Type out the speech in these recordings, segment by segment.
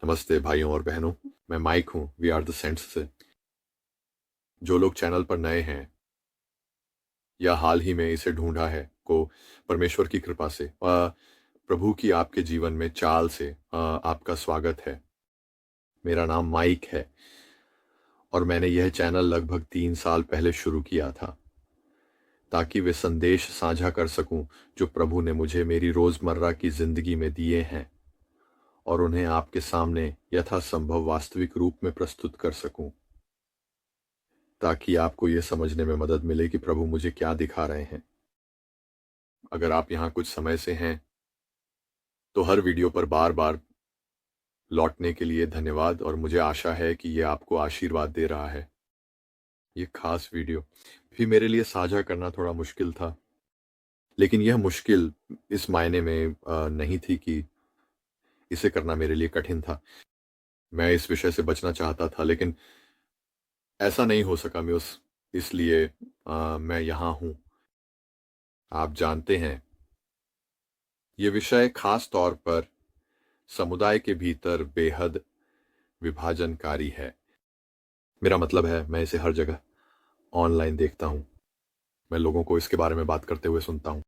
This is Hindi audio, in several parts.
नमस्ते भाइयों और बहनों। मैं माइक हूँ वी आर द सेंट्स से। जो लोग चैनल पर नए हैं या हाल ही में इसे ढूंढा है को परमेश्वर की कृपा से प्रभु की आपके जीवन में चाल से आपका स्वागत है। मेरा नाम माइक है और मैंने यह चैनल लगभग 3 साल पहले शुरू किया था ताकि वे संदेश साझा कर सकूं जो प्रभु ने मुझे मेरी रोजमर्रा की जिंदगी में दिए हैं और उन्हें आपके सामने यथासंभव वास्तविक रूप में प्रस्तुत कर सकूं, ताकि आपको यह समझने में मदद मिले कि प्रभु मुझे क्या दिखा रहे हैं। अगर आप यहाँ कुछ समय से हैं तो हर वीडियो पर बार बार लौटने के लिए धन्यवाद और मुझे आशा है कि यह आपको आशीर्वाद दे रहा है। ये खास वीडियो भी मेरे लिए साझा करना थोड़ा मुश्किल था, लेकिन यह मुश्किल इस मायने में नहीं थी कि इसे करना मेरे लिए कठिन था। मैं इस विषय से बचना चाहता था, लेकिन ऐसा नहीं हो सका। मैं उस इसलिए मैं यहाँ हूँ। आप जानते हैं, ये विषय खास तौर पर समुदाय के भीतर बेहद विभाजनकारी है। मेरा मतलब है, मैं इसे हर जगह ऑनलाइन देखता हूँ। मैं लोगों को इसके बारे में बात करते हुए सुनता हूँ।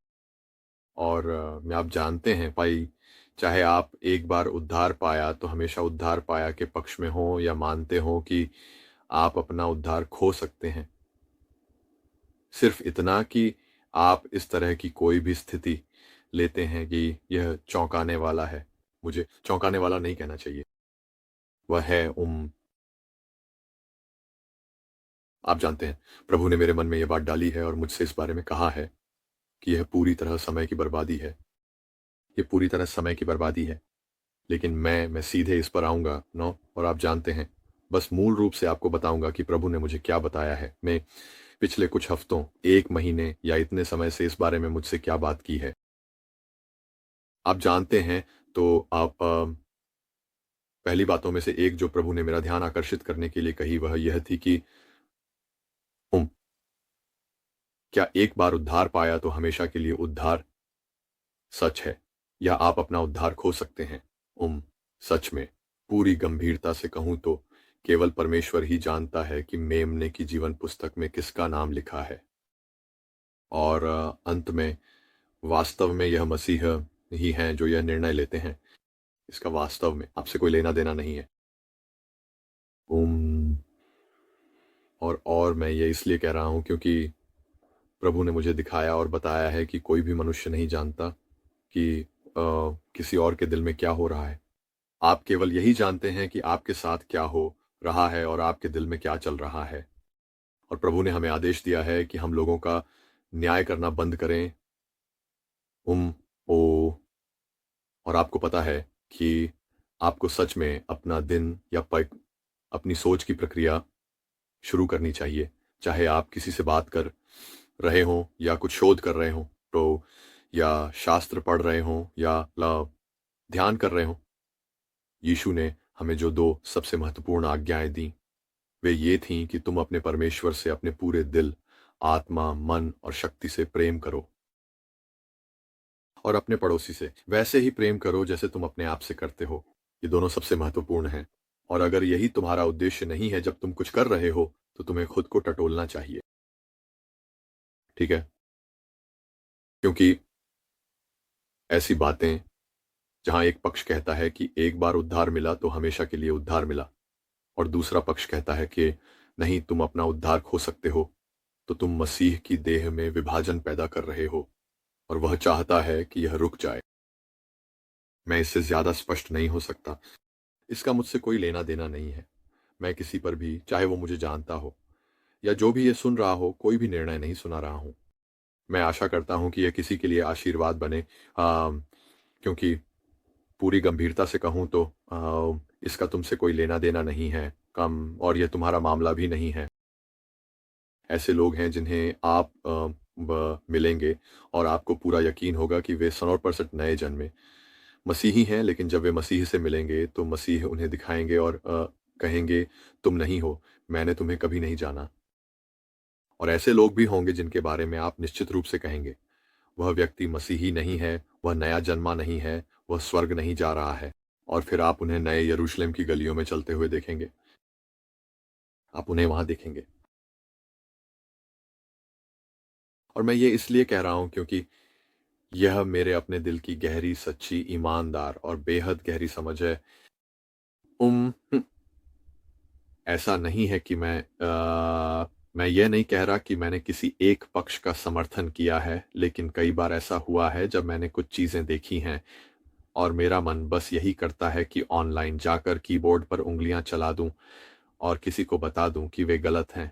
और मैं आप जानते हैं भाई, चाहे आप एक बार उद्धार पाया तो हमेशा उद्धार पाया के पक्ष में हो या मानते हो कि आप अपना उद्धार खो सकते हैं, सिर्फ इतना कि आप इस तरह की कोई भी स्थिति लेते हैं कि यह चौंकाने वाला है। मुझे चौंकाने वाला नहीं कहना चाहिए, वह है आप जानते हैं, प्रभु ने मेरे मन में यह बात डाली है और मुझसे इस बारे में कहा है कि यह पूरी तरह समय की बर्बादी है। ये पूरी तरह समय की बर्बादी है। लेकिन मैं सीधे इस पर आऊंगा नो, और आप जानते हैं, बस मूल रूप से आपको बताऊंगा कि प्रभु ने मुझे क्या बताया है। मैं पिछले कुछ हफ्तों, एक महीने या इतने समय से इस बारे में मुझसे क्या बात की है। आप जानते हैं, तो आप पहली बातों में से एक जो प्रभु ने मेरा ध्यान आकर्षित करने के लिए कही, वह यह थी कि उम, क्या एक बार उद्धार पाया तो हमेशा के लिए उद्धार सच है, या आप अपना उद्धार खो सकते हैं। सच में, पूरी गंभीरता से कहूं तो केवल परमेश्वर ही जानता है कि मेमने की जीवन पुस्तक में किसका नाम लिखा है। और अंत में वास्तव में यह मसीह ही हैं जो यह निर्णय लेते हैं। इसका वास्तव में आपसे कोई लेना देना नहीं है। उम, और मैं ये इसलिए कह रहा हूं क्योंकि प्रभु ने मुझे दिखाया और बताया है कि कोई भी मनुष्य नहीं जानता कि किसी और के दिल में क्या हो रहा है। आप केवल यही जानते हैं कि आपके साथ क्या हो रहा है और आपके दिल में क्या चल रहा है। और प्रभु ने हमें आदेश दिया है कि हम लोगों का न्याय करना बंद करें। उम ओ और आपको पता है कि आपको सच में अपना दिन या अपनी सोच की प्रक्रिया शुरू करनी चाहिए। चाहे आप किसी से बात कर रहे हों या कुछ शोध कर रहे हों, तो या शास्त्र पढ़ रहे हों या ध्यान कर रहे हों, यीशु ने हमें जो दो सबसे महत्वपूर्ण आज्ञाएं दी, वे ये थीं कि तुम अपने परमेश्वर से अपने पूरे दिल, आत्मा, मन और शक्ति से प्रेम करो, और अपने पड़ोसी से वैसे ही प्रेम करो जैसे तुम अपने आप से करते हो। ये दोनों सबसे महत्वपूर्ण हैं। और अगर यही तुम्हारा उद्देश्य नहीं है जब तुम कुछ कर रहे हो, तो तुम्हें खुद को टटोलना चाहिए। ठीक है? क्योंकि ऐसी बातें जहां एक पक्ष कहता है कि एक बार उद्धार मिला तो हमेशा के लिए उद्धार मिला, और दूसरा पक्ष कहता है कि नहीं, तुम अपना उद्धार खो सकते हो, तो तुम मसीह की देह में विभाजन पैदा कर रहे हो और वह चाहता है कि यह रुक जाए। मैं इससे ज्यादा स्पष्ट नहीं हो सकता। इसका मुझसे कोई लेना देना नहीं है। मैं किसी पर भी, चाहे वो मुझे जानता हो या जो भी ये सुन रहा हो, कोई भी निर्णय नहीं सुना रहा हूं। मैं आशा करता हूं कि यह किसी के लिए आशीर्वाद बने, क्योंकि पूरी गंभीरता से कहूं तो इसका तुमसे कोई लेना देना नहीं है कम, और यह तुम्हारा मामला भी नहीं है। ऐसे लोग हैं जिन्हें आप मिलेंगे और आपको पूरा यकीन होगा कि वे 100% नए जन्मे मसीही हैं, लेकिन जब वे मसीह से मिलेंगे तो मसीह उन्हें दिखाएंगे और कहेंगे, तुम नहीं हो, मैंने तुम्हें कभी नहीं जाना। और ऐसे लोग भी होंगे जिनके बारे में आप निश्चित रूप से कहेंगे, वह व्यक्ति मसीही नहीं है, वह नया जन्मा नहीं है, वह स्वर्ग नहीं जा रहा है। और फिर आप उन्हें नए यरूशलेम की गलियों में चलते हुए देखेंगे। आप उन्हें वहां देखेंगे। और मैं ये इसलिए कह रहा हूं क्योंकि यह मेरे अपने दिल की गहरी, सच्ची, ईमानदार और बेहद गहरी समझ है। उम, ऐसा नहीं है कि मैं ये नहीं कह रहा कि मैंने किसी एक पक्ष का समर्थन किया है, लेकिन कई बार ऐसा हुआ है जब मैंने कुछ चीज़ें देखी हैं और मेरा मन बस यही करता है कि ऑनलाइन जाकर कीबोर्ड पर उँगलियाँ चला दूँ और किसी को बता दूँ कि वे गलत हैं।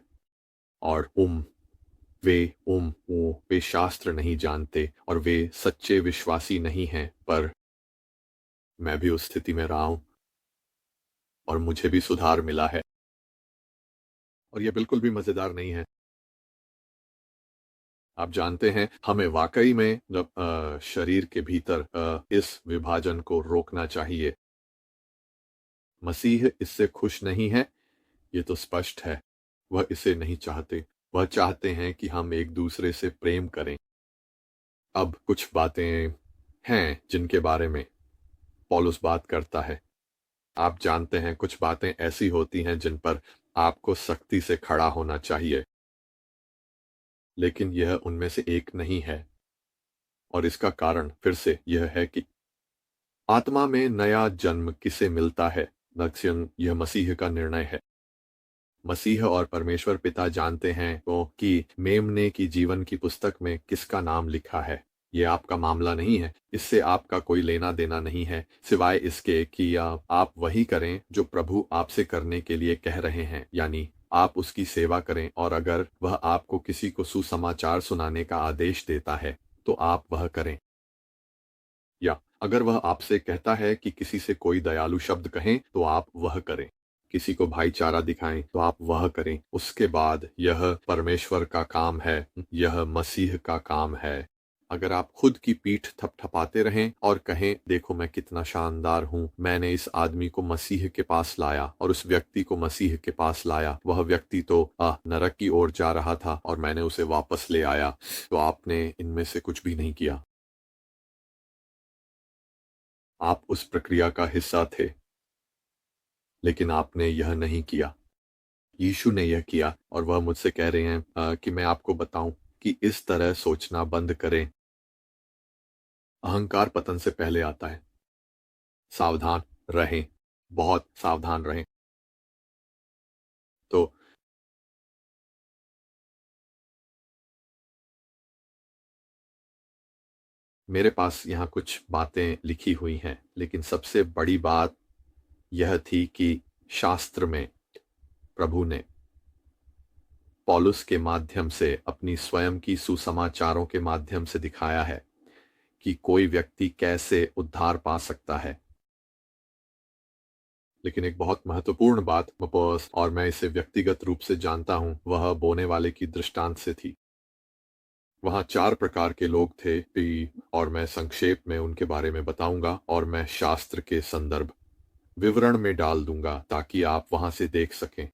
और वे शास्त्र नहीं जानते और वे सच्चे विश्वासी नहीं हैं, पर मैं भी उस स्थिति में रहा हूँ और मुझे भी सुधार मिला है। और ये बिल्कुल भी मज़ेदार नहीं है। आप जानते हैं, हमें वाक़ई में जब शरीर के भीतर इस विभाजन को रोकना चाहिए। मसीह इससे खुश नहीं है, ये तो स्पष्ट है। वह इसे नहीं चाहते। वह चाहते हैं कि हम एक-दूसरे से प्रेम करें। अब कुछ बातें हैं जिनके बारे में पौलुस बात करता है। आप जानते हैं, कुछ बातें ऐसी होती हैं जिन पर आपको सख्ती से खड़ा होना चाहिए, लेकिन यह उनमें से एक नहीं है। और इसका कारण फिर से यह है कि आत्मा में नया जन्म किसे मिलता है? दक्षिण यह मसीह का निर्णय है। मसीह और परमेश्वर पिता जानते हैं तो कि मेमने की जीवन की पुस्तक में किसका नाम लिखा है। ये आपका मामला नहीं है। इससे आपका कोई लेना देना नहीं है, सिवाय इसके कि आप वही करें जो प्रभु आपसे करने के लिए कह रहे हैं, यानी आप उसकी सेवा करें। और अगर वह आपको किसी को सुसमाचार सुनाने का आदेश देता है तो आप वह करें। या अगर वह आपसे कहता है कि किसी से कोई दयालु शब्द कहें तो आप वह करें। किसी को भाईचारा दिखाएं तो आप वह करें। उसके बाद यह परमेश्वर का काम है, यह मसीह का काम है। अगर आप खुद की पीठ थपथपाते रहें और कहें, देखो मैं कितना शानदार हूं, मैंने इस आदमी को मसीह के पास लाया और उस व्यक्ति को मसीह के पास लाया, वह व्यक्ति तो नरक की ओर जा रहा था और मैंने उसे वापस ले आया, तो आपने इनमें से कुछ भी नहीं किया। आप उस प्रक्रिया का हिस्सा थे, लेकिन आपने यह नहीं किया। यीशु ने यह किया और वह मुझसे कह रहे हैं कि मैं आपको बताऊं कि इस तरह सोचना बंद करें। अहंकार पतन से पहले आता है। सावधान रहें, बहुत सावधान रहें। तो मेरे पास यहाँ कुछ बातें लिखी हुई हैं, लेकिन सबसे बड़ी बात यह थी कि शास्त्र में प्रभु ने पौलुस के माध्यम से, अपनी स्वयं की सुसमाचारों के माध्यम से दिखाया है कि कोई व्यक्ति कैसे उद्धार पा सकता है। लेकिन एक बहुत महत्वपूर्ण बात मपोस, और मैं इसे व्यक्तिगत रूप से जानता हूं, वह बोने वाले की दृष्टांत से थी। वहां 4 प्रकार के लोग थे भी, और मैं संक्षेप में उनके बारे में बताऊंगा और मैं शास्त्र के संदर्भ विवरण में डाल दूंगा ताकि आप वहां से देख सकें।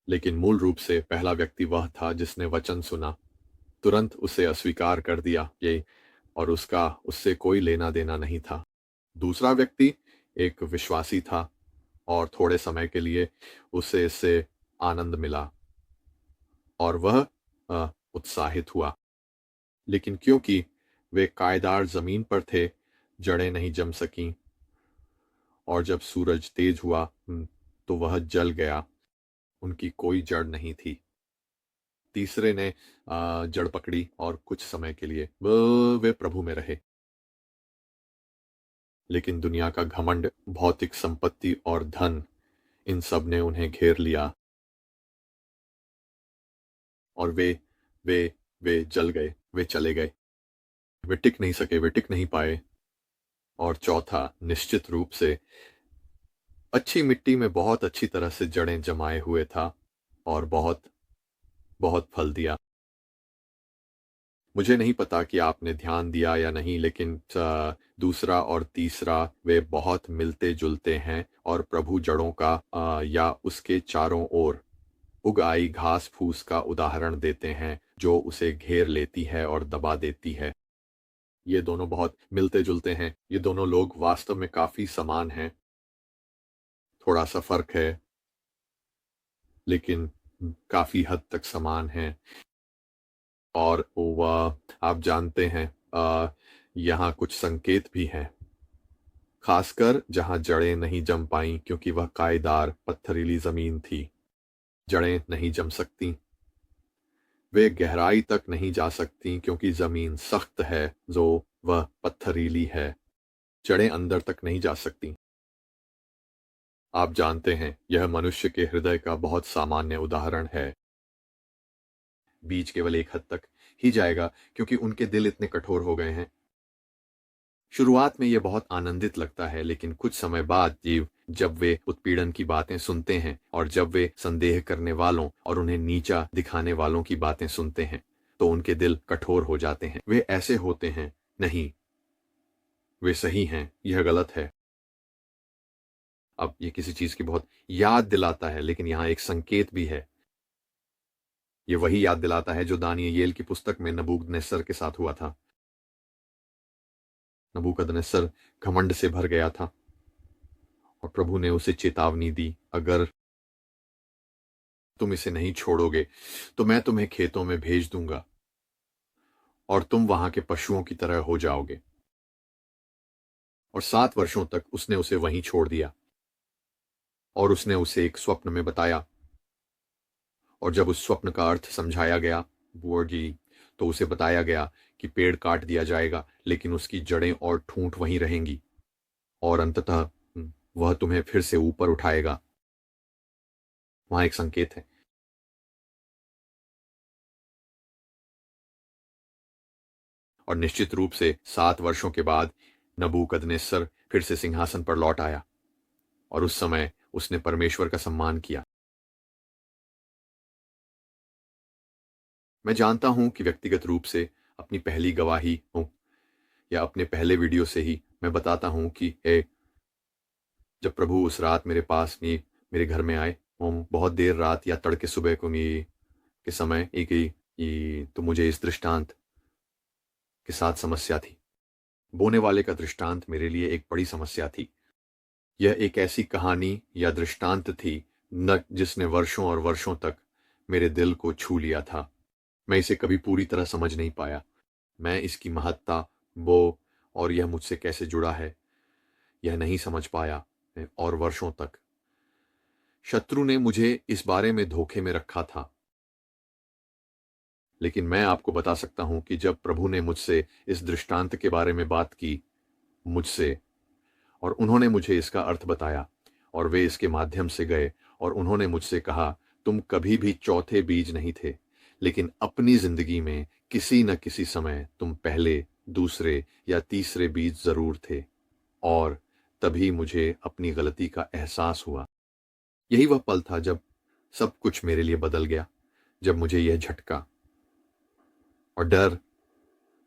लेकिन मूल रूप से पहला व्यक्ति वह था जिसने वचन सुना, तुरंत उसे अस्वीकार कर दिया ये, और उसका उससे कोई लेना देना नहीं था। दूसरा व्यक्ति एक विश्वासी था और थोड़े समय के लिए उसे इससे आनंद मिला और वह उत्साहित हुआ। लेकिन क्योंकि वे कायदार जमीन पर थे, जड़ें नहीं जम सकीं, और जब सूरज तेज हुआ तो वह जल गया, उनकी कोई जड़ नहीं थी। तीसरे ने जड़ पकड़ी और कुछ समय के लिए वे प्रभु में रहे। लेकिन दुनिया का घमंड, भौतिक संपत्ति और धन, इन सब ने उन्हें घेर लिया और वे वे जल गए, वे चले गए, वे टिक नहीं सके, वे टिक नहीं पाए। और चौथा, निश्चित रूप से अच्छी मिट्टी में बहुत अच्छी तरह से जड़ें जमाए हुए था और बहुत बहुत फल दिया। मुझे नहीं पता कि आपने ध्यान दिया या नहीं, लेकिन दूसरा और तीसरा वे बहुत मिलते जुलते हैं और प्रभु जड़ों का या उसके चारों ओर उग आई घास फूस का उदाहरण देते हैं जो उसे घेर लेती है और दबा देती है। ये दोनों बहुत मिलते जुलते हैं, ये दोनों लोग वास्तव में काफी समान हैं। थोड़ा सा फर्क है, लेकिन काफी हद तक समान है। और वह आप जानते हैं, यहाँ कुछ संकेत भी हैं, खासकर जहां जड़ें नहीं जम पाईं क्योंकि वह कायदार पत्थरीली जमीन थी। जड़ें नहीं जम सकती, वे गहराई तक नहीं जा सकती क्योंकि जमीन सख्त है जो वह पत्थरीली है। जड़ें अंदर तक नहीं जा सकती। आप जानते हैं, यह मनुष्य के हृदय का बहुत सामान्य उदाहरण है। बीज केवल एक हद तक ही जाएगा क्योंकि उनके दिल इतने कठोर हो गए हैं। शुरुआत में यह बहुत आनंदित लगता है, लेकिन कुछ समय बाद जीव, जब वे उत्पीड़न की बातें सुनते हैं और जब वे संदेह करने वालों और उन्हें नीचा दिखाने वालों की बातें सुनते हैं, तो उनके दिल कठोर हो जाते हैं। वे ऐसे होते हैं, नहीं, वे सही हैं, यह गलत है। अब ये किसी चीज की बहुत याद दिलाता है, लेकिन यहां एक संकेत भी है। ये वही याद दिलाता है जो दानियेल की पुस्तक में नबूकदनेस्सर के साथ हुआ था। नबूकदनेस्सर घमंड से भर गया था और प्रभु ने उसे चेतावनी दी, अगर तुम इसे नहीं छोड़ोगे तो मैं तुम्हें खेतों में भेज दूंगा और तुम वहां के पशुओं की तरह हो जाओगे। और 7 वर्षों तक उसने उसे वहीं छोड़ दिया और उसने उसे एक स्वप्न में बताया। और जब उस स्वप्न का अर्थ समझाया गया बुआ जी, तो उसे बताया गया कि पेड़ काट दिया जाएगा, लेकिन उसकी जड़ें और ठूंठ वहीं रहेंगी और अंततः वह तुम्हें फिर से ऊपर उठाएगा। वहां एक संकेत है। और निश्चित रूप से 7 वर्षों के बाद नबूकदनेस्सर फिर से सिंहासन पर लौट आया और उस समय उसने परमेश्वर का सम्मान किया। मैं जानता हूं कि व्यक्तिगत रूप से अपनी पहली गवाही हूं या अपने पहले वीडियो से ही मैं बताता हूं कि जब प्रभु उस रात मेरे पास में मेरे घर में आए, हम बहुत देर रात या तड़के सुबह को के समय तो मुझे इस दृष्टांत के साथ समस्या थी। बोने वाले का दृष्टांत मेरे लिए एक बड़ी समस्या थी। यह एक ऐसी कहानी या दृष्टांत थी न जिसने वर्षों और वर्षों तक मेरे दिल को छू लिया था। मैं इसे कभी पूरी तरह समझ नहीं पाया। मैं इसकी महत्ता, वो और यह मुझसे कैसे जुड़ा है, यह नहीं समझ पाया। और वर्षों तक शत्रु ने मुझे इस बारे में धोखे में रखा था। लेकिन मैं आपको बता सकता हूं कि जब प्रभु ने मुझसे इस दृष्टांत के बारे में बात की मुझसे, और उन्होंने मुझे इसका अर्थ बताया, और वे इसके माध्यम से गए और उन्होंने मुझसे कहा, तुम कभी भी चौथे बीज नहीं थे, लेकिन अपनी जिंदगी में किसी न किसी समय तुम पहले, दूसरे या तीसरे बीज जरूर थे। और तभी मुझे अपनी गलती का एहसास हुआ। यही वह पल था जब सब कुछ मेरे लिए बदल गया, जब मुझे यह झटका और डर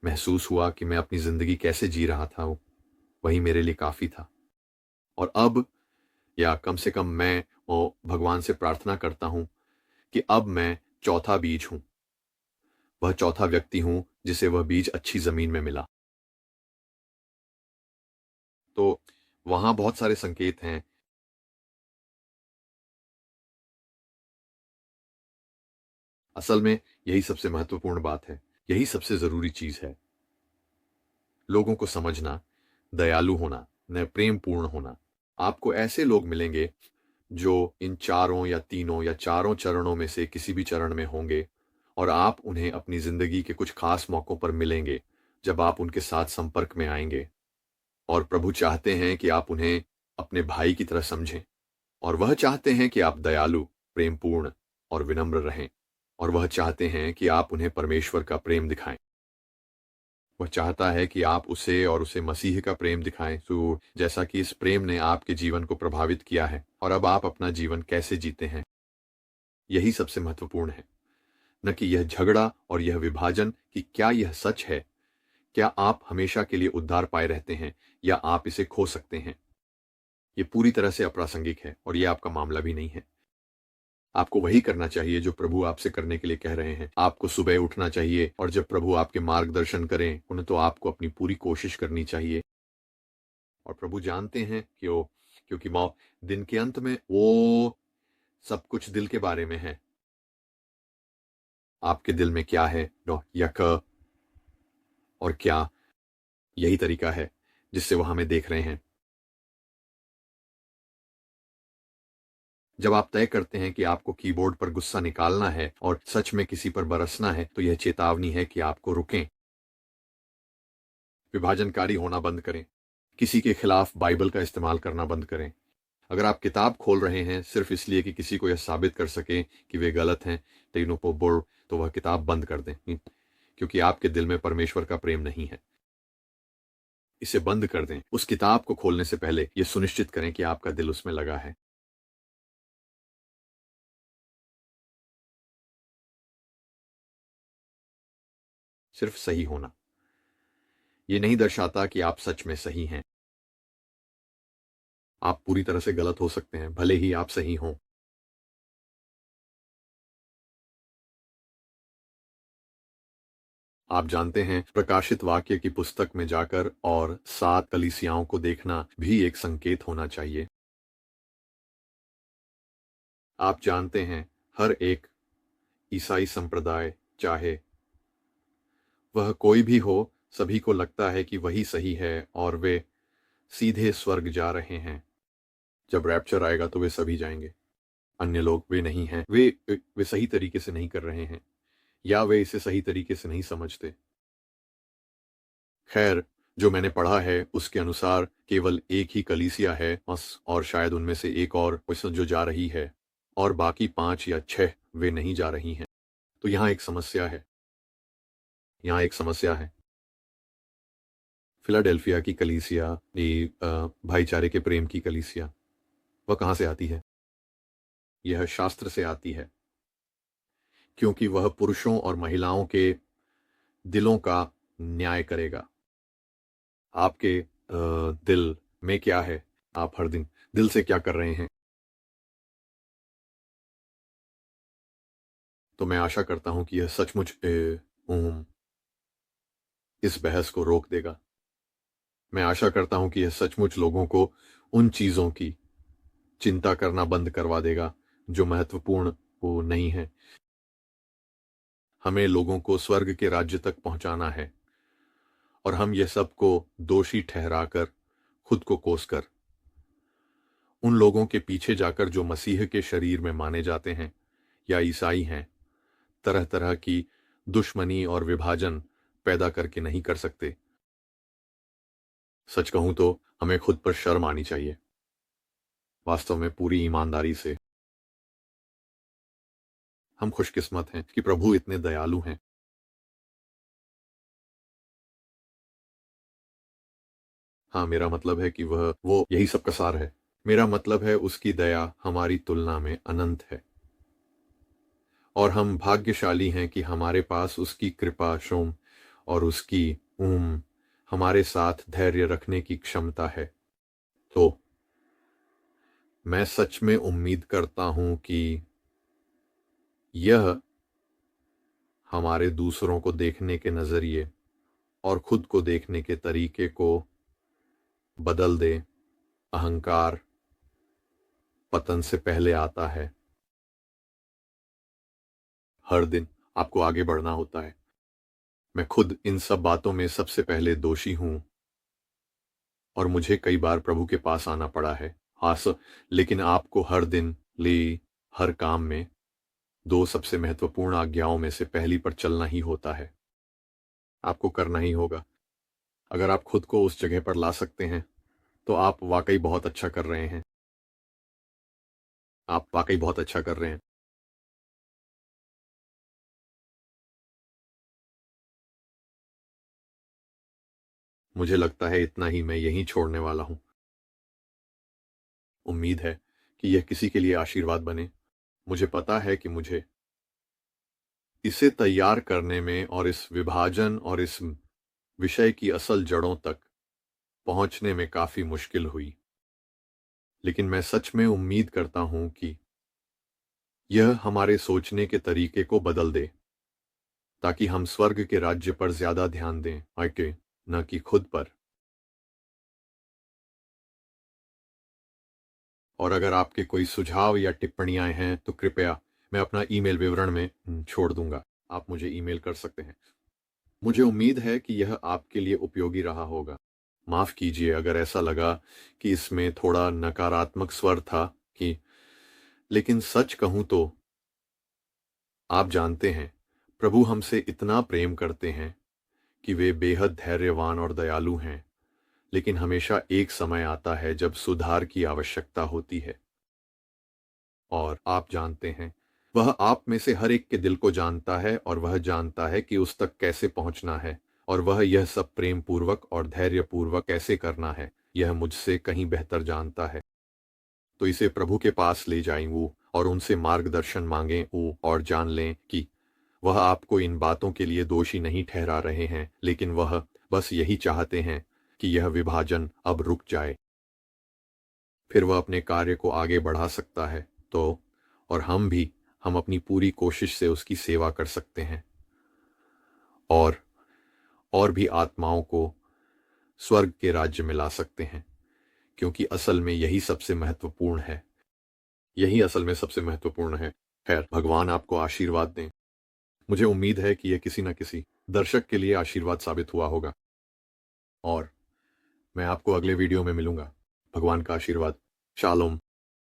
महसूस हुआ कि मैं अपनी जिंदगी कैसे जी रहा था, वही मेरे लिए काफी था। और अब, या कम से कम मैं भगवान से प्रार्थना करता हूं कि अब मैं चौथा बीज हूं, वह चौथा व्यक्ति हूं जिसे वह बीज अच्छी जमीन में मिला। तो वहां बहुत सारे संकेत हैं। असल में यही सबसे महत्वपूर्ण बात है, यही सबसे जरूरी चीज है। लोगों को समझना, दयालु होना, न प्रेम पूर्ण होना। आपको ऐसे लोग मिलेंगे जो इन चारों या तीनों या चारों चरणों में से किसी भी चरण में होंगे, और आप उन्हें अपनी जिंदगी के कुछ खास मौकों पर मिलेंगे जब आप उनके साथ संपर्क में आएंगे। और प्रभु चाहते हैं कि आप उन्हें अपने भाई की तरह समझें, और वह चाहते हैं कि आप दयालु, प्रेमपूर्ण और विनम्र रहें, और वह चाहते हैं कि आप उन्हें परमेश्वर का प्रेम दिखाएं। वह चाहता है कि आप उसे और उसे मसीह का प्रेम दिखाएं, तो जैसा कि इस प्रेम ने आपके जीवन को प्रभावित किया है और अब आप अपना जीवन कैसे जीते हैं। यही सबसे महत्वपूर्ण है, न कि यह झगड़ा और यह विभाजन कि क्या यह सच है, क्या आप हमेशा के लिए उद्धार पाए रहते हैं या आप इसे खो सकते हैं। यह पूरी तरह से अप्रासंगिक है और यह आपका मामला भी नहीं है। आपको वही करना चाहिए जो प्रभु आपसे करने के लिए कह रहे हैं। आपको सुबह उठना चाहिए और जब प्रभु आपके मार्गदर्शन करें उन्हें तो आपको अपनी पूरी कोशिश करनी चाहिए। और प्रभु जानते हैं कि वो, क्योंकि दिन के अंत में वो सब कुछ दिल के बारे में है। आपके दिल में क्या है यक और क्या, यही तरीका है जिससे वो हमें देख रहे हैं। जब आप तय करते हैं कि आपको कीबोर्ड पर गुस्सा निकालना है और सच में किसी पर बरसना है तो यह चेतावनी है कि आपको रुकें। विभाजनकारी होना बंद करें। किसी के खिलाफ बाइबल का इस्तेमाल करना बंद करें। अगर आप किताब खोल रहे हैं सिर्फ इसलिए कि किसी को यह साबित कर सकें कि वे गलत हैं तो वह किताब बंद कर दें, क्योंकि आपके दिल में परमेश्वर का प्रेम नहीं है। इसे बंद कर दें। उस किताब को खोलने से पहले यह सुनिश्चित करें कि आपका दिल उसमें लगा है। सिर्फ सही होना यह नहीं दर्शाता कि आप सच में सही हैं। आप पूरी तरह से गलत हो सकते हैं, भले ही आप सही हों। आप जानते हैं, प्रकाशित वाक्य की पुस्तक में जाकर और 7 कलीसियाओं को देखना भी एक संकेत होना चाहिए। आप जानते हैं, हर एक ईसाई संप्रदाय, चाहे वह कोई भी हो, सभी को लगता है कि वही सही है और वे सीधे स्वर्ग जा रहे हैं। जब रैप्चर आएगा तो वे सभी जाएंगे। अन्य लोग वे नहीं हैं, वे सही तरीके से नहीं कर रहे हैं या वे इसे सही तरीके से नहीं समझते। खैर, जो मैंने पढ़ा है उसके अनुसार केवल एक ही कलीसिया है बस, और शायद उनमें से एक और जो जा रही है और बाकी 5 या 6 वे नहीं जा रही हैं। तो यहाँ एक समस्या है। यहाँ एक समस्या है। फिलाडेल्फिया की कलीसिया, ये भाईचारे के प्रेम की कलीसिया, वह कहाँ से आती है? यह शास्त्र से आती है, क्योंकि वह पुरुषों और महिलाओं के दिलों का न्याय करेगा। आपके दिल में क्या है? आप हर दिन दिल से क्या कर रहे हैं? तो मैं आशा करता हूं कि यह सचमुच इस बहस को रोक देगा। मैं आशा करता हूं कि यह सचमुच लोगों को उन चीजों की चिंता करना बंद करवा देगा जो महत्वपूर्ण वो नहीं है। हमें लोगों को स्वर्ग के राज्य तक पहुंचाना है और हम यह सबको दोषी ठहराकर, खुद को कोसकर, उन लोगों के पीछे जाकर जो मसीह के शरीर में माने जाते हैं या ईसाई हैं, तरह तरह की दुश्मनी और विभाजन पैदा करके नहीं कर सकते। सच कहूं तो हमें खुद पर शर्म आनी चाहिए, वास्तव में पूरी ईमानदारी से। हम खुशकिस्मत हैं कि प्रभु इतने दयालु हैं। हाँ, मेरा मतलब है कि वो यही सब का सार है। मेरा मतलब है उसकी दया हमारी तुलना में अनंत है और हम भाग्यशाली हैं कि हमारे पास उसकी कृपा, शोम और उसकी हमारे साथ धैर्य रखने की क्षमता है। तो मैं सच में उम्मीद करता हूं कि यह हमारे दूसरों को देखने के नजरिए और खुद को देखने के तरीके को बदल दे। अहंकार पतन से पहले आता है। हर दिन आपको आगे बढ़ना होता है। मैं खुद इन सब बातों में सबसे पहले दोषी हूं और मुझे कई बार प्रभु के पास आना पड़ा है। हाँ लेकिन आपको हर दिन हर काम में 2 सबसे महत्वपूर्ण आज्ञाओं में से पहली पर चलना ही होता है। आपको करना ही होगा। अगर आप खुद को उस जगह पर ला सकते हैं तो आप वाकई बहुत अच्छा कर रहे हैं। आप वाकई बहुत अच्छा कर रहे हैं। मुझे लगता है इतना ही मैं यहीं छोड़ने वाला हूं। उम्मीद है कि यह किसी के लिए आशीर्वाद बने। मुझे पता है कि मुझे इसे तैयार करने में और इस विभाजन और इस विषय की असल जड़ों तक पहुंचने में काफी मुश्किल हुई, लेकिन मैं सच में उम्मीद करता हूं कि यह हमारे सोचने के तरीके को बदल दे, ताकि हम स्वर्ग के राज्य पर ज्यादा ध्यान दें, आके न कि खुद पर। और अगर आपके कोई सुझाव या टिप्पणियां हैं तो कृपया मैं अपना ईमेल विवरण में छोड़ दूंगा। आप मुझे ईमेल कर सकते हैं। मुझे उम्मीद है कि यह आपके लिए उपयोगी रहा होगा। माफ कीजिए अगर ऐसा लगा कि इसमें थोड़ा नकारात्मक स्वर था, कि लेकिन सच कहूं तो आप जानते हैं, प्रभु हमसे इतना प्रेम करते हैं कि वे बेहद धैर्यवान और दयालु हैं। लेकिन हमेशा एक समय आता है जब सुधार की आवश्यकता होती है। और आप जानते हैं, वह आप में से हर एक के दिल को जानता है और वह जानता है कि उस तक कैसे पहुंचना है, और वह यह सब प्रेम पूर्वक और धैर्य पूर्वक कैसे करना है, यह मुझसे कहीं बेहतर जानता है। तो इसे प्रभु के पास ले जाएं वो, और उनसे मार्गदर्शन मांगें वो, और जान लें कि वह आपको इन बातों के लिए दोषी नहीं ठहरा रहे हैं, लेकिन वह बस यही चाहते हैं कि यह विभाजन अब रुक जाए। फिर वह अपने कार्य को आगे बढ़ा सकता है। तो और हम अपनी पूरी कोशिश से उसकी सेवा कर सकते हैं, और और भी आत्माओं को स्वर्ग के राज्य में ला सकते हैं, क्योंकि असल में यही सबसे महत्वपूर्ण है। यही असल में सबसे महत्वपूर्ण है। खैर, भगवान आपको आशीर्वाद दें। मुझे उम्मीद है कि यह किसी न किसी दर्शक के लिए आशीर्वाद साबित हुआ होगा, और मैं आपको अगले वीडियो में मिलूंगा। भगवान का आशीर्वाद। शालोम।